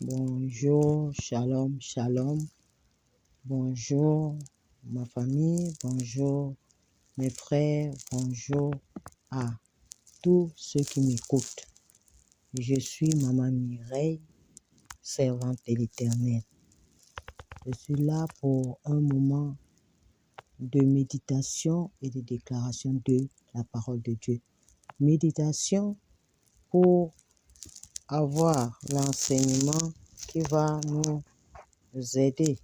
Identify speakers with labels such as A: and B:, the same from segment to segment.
A: Bonjour, shalom, shalom. Bonjour ma famille, bonjour mes frères, bonjour à tous ceux qui m'écoutent. Je suis Maman Mireille, servante de l'Éternel. Je suis là pour un moment de méditation et de déclaration de la parole de Dieu. Méditation pour avoir l'enseignement qui va nous aider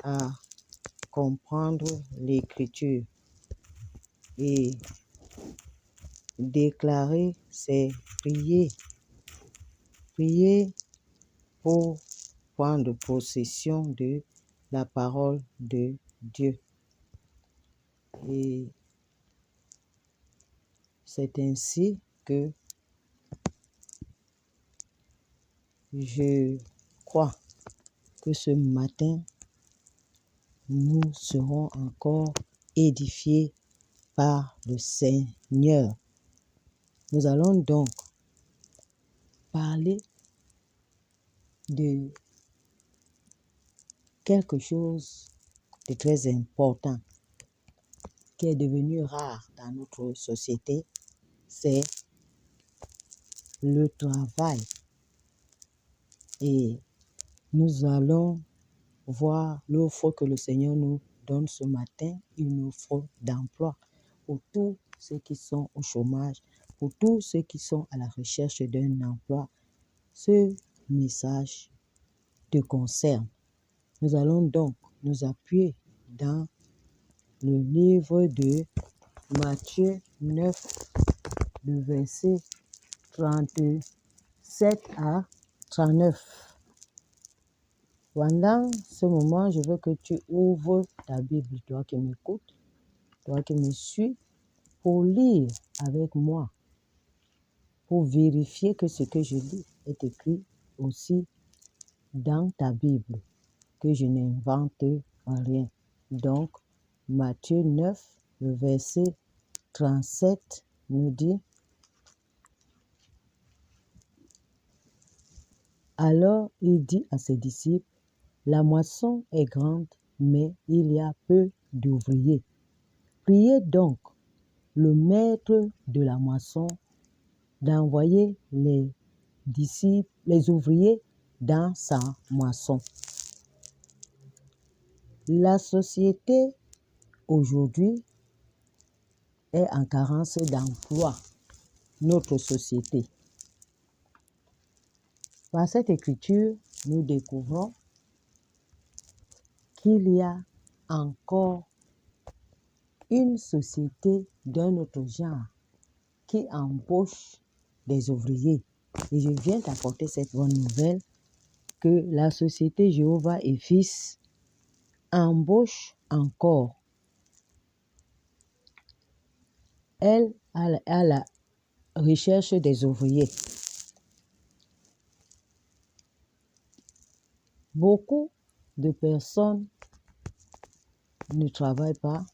A: à comprendre l'écriture et déclarer, c'est prier. Prier pour prendre possession de la parole de Dieu. Et c'est ainsi que je crois que ce matin, nous serons encore édifiés par le Seigneur. Nous allons donc parler de quelque chose de très important qui est devenu rare dans notre société, c'est le travail. Et nous allons voir l'offre que le Seigneur nous donne ce matin, une offre d'emploi pour tous ceux qui sont au chômage, pour tous ceux qui sont à la recherche d'un emploi. Ce message te concerne. Nous allons donc nous appuyer dans le livre de Matthieu 9, le verset 37 à 39. Pendant ce moment, je veux que tu ouvres ta Bible, toi qui m'écoutes, toi qui me suis, pour lire avec moi, pour vérifier que ce que je lis est écrit aussi dans ta Bible, que je n'invente rien. Donc, Matthieu 9, le verset 37 nous dit: Alors il dit à ses disciples, la moisson est grande, mais il y a peu d'ouvriers. Priez donc le maître de la moisson d'envoyer les disciples, les ouvriers dans sa moisson. La société aujourd'hui est en carence d'emploi, notre société. Par cette écriture, nous découvrons qu'il y a encore une société d'un autre genre qui embauche des ouvriers. Et je viens t'apporter cette bonne nouvelle que la société Jéhovah et Fils embauche encore. Elle à la recherche des ouvriers. Beaucoup de personnes ne travaillent pas.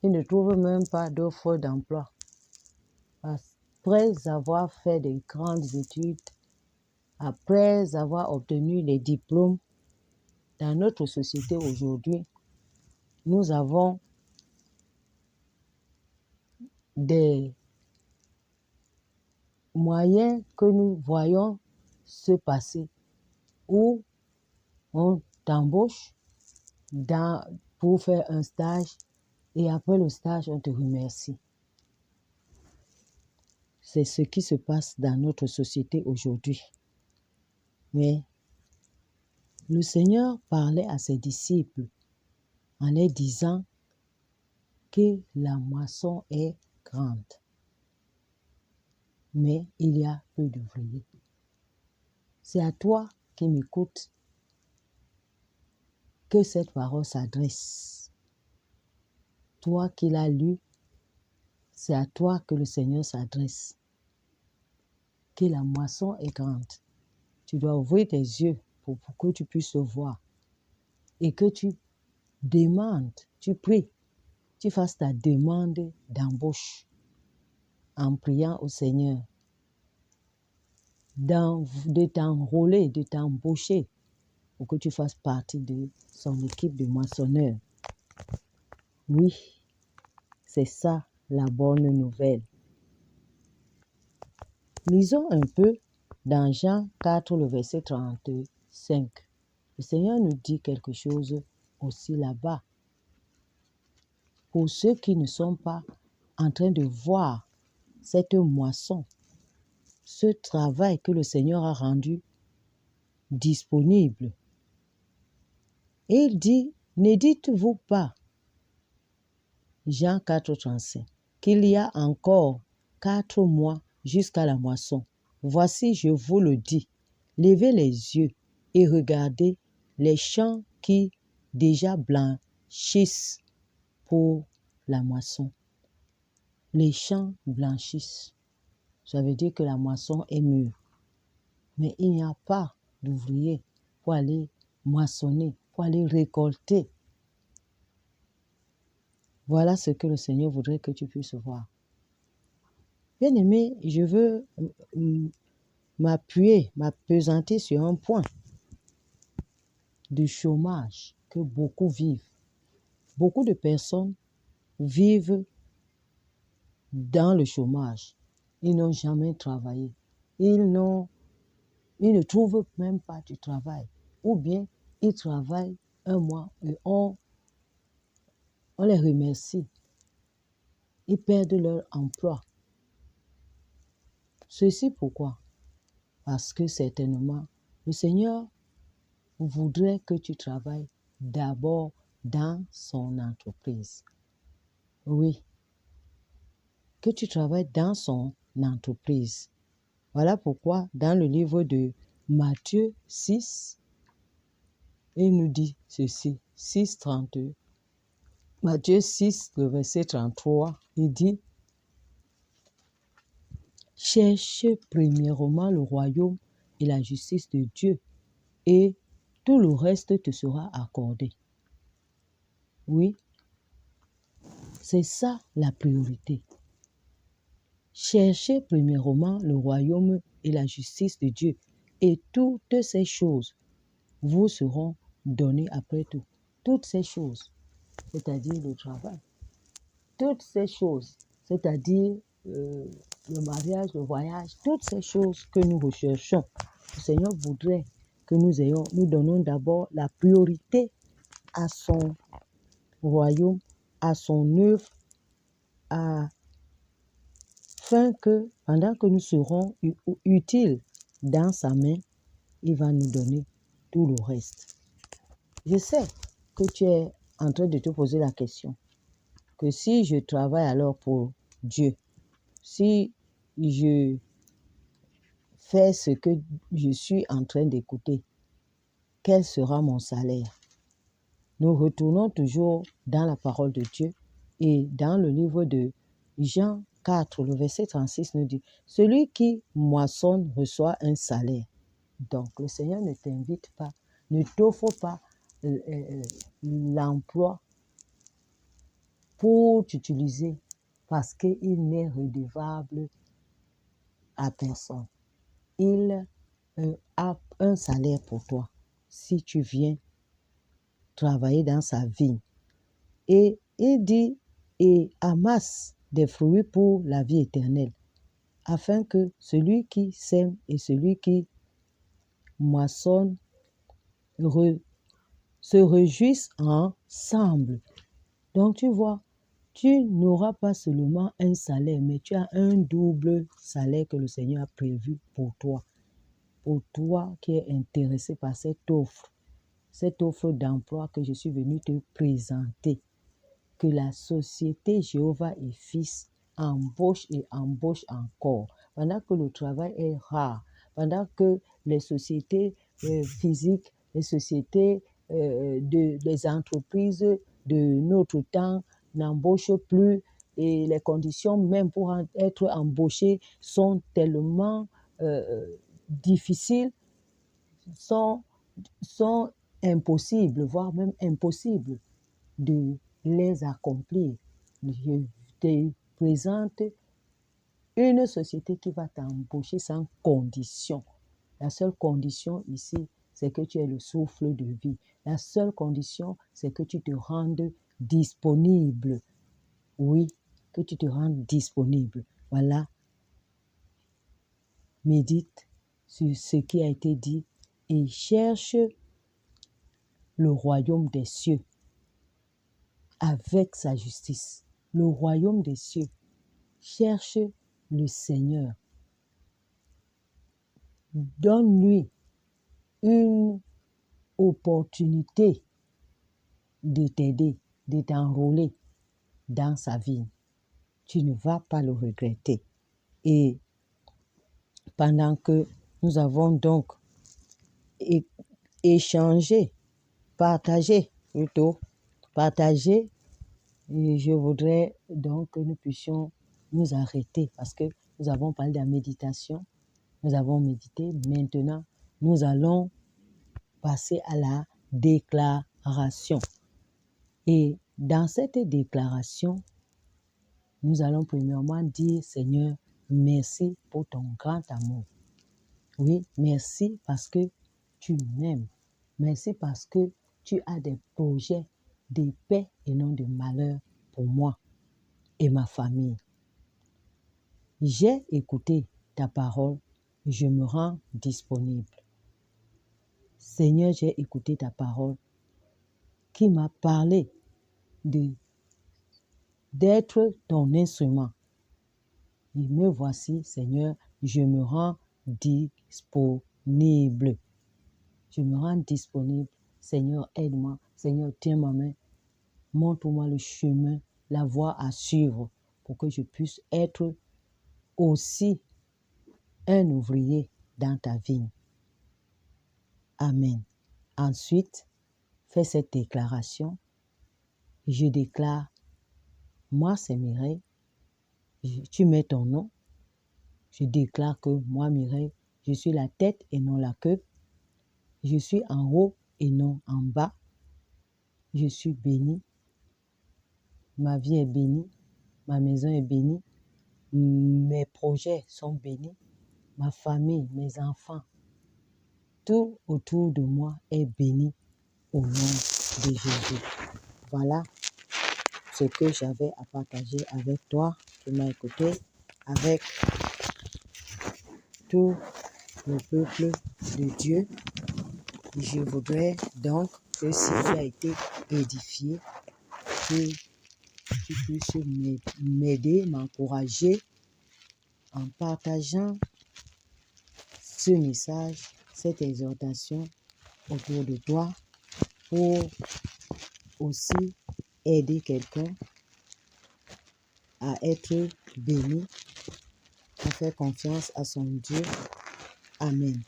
A: Ils ne trouvent même pas d'offre d'emploi. Après avoir fait de grandes études, après avoir obtenu les diplômes, dans notre société aujourd'hui, nous avons des moyens que nous voyons se passer où on t'embauche pour faire un stage et après le stage, on te remercie. C'est ce qui se passe dans notre société aujourd'hui. Mais le Seigneur parlait à ses disciples en leur disant que la moisson est grande, mais il y a peu d'ouvriers. C'est à toi qui m'écoutes que cette parole s'adresse. Toi qui l'as lu, c'est à toi que le Seigneur s'adresse. Que la moisson est grande. Tu dois ouvrir tes yeux pour que tu puisses le voir. Et que tu demandes, tu pries, tu fasses ta demande d'embauche en priant au Seigneur. de t'enrôler, de t'embaucher pour que tu fasses partie de son équipe de moissonneurs. Oui, c'est ça la bonne nouvelle. Lisons un peu dans Jean 4, le verset 35. Le Seigneur nous dit quelque chose aussi là-bas. Pour ceux qui ne sont pas en train de voir cette moisson, ce travail que le Seigneur a rendu disponible. Et il dit, ne dites-vous pas, Jean 4, 35, qu'il y a encore 4 mois jusqu'à la moisson. Voici, je vous le dis, levez les yeux et regardez les champs qui déjà blanchissent pour la moisson. Les champs blanchissent. Ça veut dire que la moisson est mûre. Mais il n'y a pas d'ouvriers pour aller moissonner, pour aller récolter. Voilà ce que le Seigneur voudrait que tu puisses voir. Bien-aimé, je veux m'appesantir sur un point du chômage que beaucoup vivent. Beaucoup de personnes vivent dans le chômage. Ils n'ont jamais travaillé. Ils ne trouvent même pas du travail. Ou bien, ils travaillent un mois et on les remercie. Ils perdent leur emploi. Ceci pourquoi? Parce que certainement, le Seigneur voudrait que tu travailles d'abord dans son entreprise. Oui, que tu travailles dans son entreprise. Voilà pourquoi dans le livre de Matthieu 6, il nous dit ceci, 6,32. Matthieu 6, le verset 33, il dit « Cherchez premièrement le royaume et la justice de Dieu, et tout le reste te sera accordé. » Oui, c'est ça la priorité. Cherchez premièrement le royaume et la justice de Dieu, et toutes ces choses vous seront données après tout. Toutes ces choses, c'est-à-dire le travail. Toutes ces choses, c'est-à-dire le mariage, le voyage, toutes ces choses que nous recherchons. Le Seigneur voudrait que nous donnons d'abord la priorité à son royaume, à son œuvre, afin que pendant que nous serons utiles dans sa main, il va nous donner tout le reste. Je sais que tu es en train de te poser la question, que si je travaille alors pour Dieu, si je fais ce que je suis en train d'écouter, quel sera mon salaire? Nous retournons toujours dans la parole de Dieu et dans le livre de Jean 4, le verset 36 nous dit « Celui qui moissonne reçoit un salaire. » Donc le Seigneur ne t'invite pas, ne t'offre pas l'emploi pour t'utiliser parce qu'il n'est redevable à personne. Il a un salaire pour toi si tu viens travailler dans sa vigne. Et il dit, et amasse des fruits pour la vie éternelle, afin que celui qui sème et celui qui moissonne se réjouissent ensemble. Donc tu vois, tu n'auras pas seulement un salaire, mais tu as un double salaire que le Seigneur a prévu pour toi qui es intéressé par cette offre d'emploi que je suis venu te présenter. Que la société Jéhovah et Fils embauche et embauche encore. Pendant que le travail est rare, pendant que les sociétés physiques, les sociétés les entreprises de notre temps n'embauchent plus et les conditions même pour être embauchées sont tellement difficiles, sont impossibles, voire même impossibles de les accomplir. Je te présente Une société qui va t'embaucher sans condition. La seule condition ici, c'est que tu aies le souffle de vie. La seule condition, c'est que tu te rendes disponible. Oui, que tu te rendes disponible. Voilà. Médite sur ce qui a été dit et cherche le royaume des cieux avec sa justice. Le royaume des cieux. Cherche le Seigneur. Donne-lui une opportunité de t'aider, de t'enrôler dans sa vie. Tu ne vas pas le regretter. Et pendant que nous avons donc échangé, partagé, et je voudrais donc que nous puissions nous arrêter parce que nous avons parlé de la méditation, nous avons médité, maintenant nous allons passer à la déclaration. Et dans cette déclaration, nous allons premièrement dire, Seigneur, merci pour ton grand amour. Oui, merci parce que tu m'aimes. Merci parce que tu as des projets de paix et non de malheur pour moi et ma famille. J'ai écouté ta parole, je me rends disponible. Seigneur, j'ai écouté ta parole qui m'a parlé d'être ton instrument. Et me voici, Seigneur, je me rends disponible. Je me rends disponible. Seigneur, aide-moi. Seigneur, tiens ma main. Montre-moi le chemin, la voie à suivre pour que je puisse être aussi un ouvrier dans ta vigne. Amen. Ensuite, fais cette déclaration. Je déclare, moi c'est Mireille, tu mets ton nom. Je déclare que moi Mireille, je suis la tête et non la queue. Je suis en haut et non en bas. Je suis bénie. Ma vie est bénie. Ma maison est bénie. Mes projets sont bénis. Ma famille, mes enfants, tout autour de moi est béni au nom de Jésus. Voilà ce que j'avais à partager avec toi qui m'as écouté, avec tout le peuple de Dieu. Je voudrais donc que si tu as été édifié, que tu puisses m'aider, m'encourager en partageant ce message, cette exhortation autour de toi pour aussi aider quelqu'un à être béni, à faire confiance à son Dieu. Amen.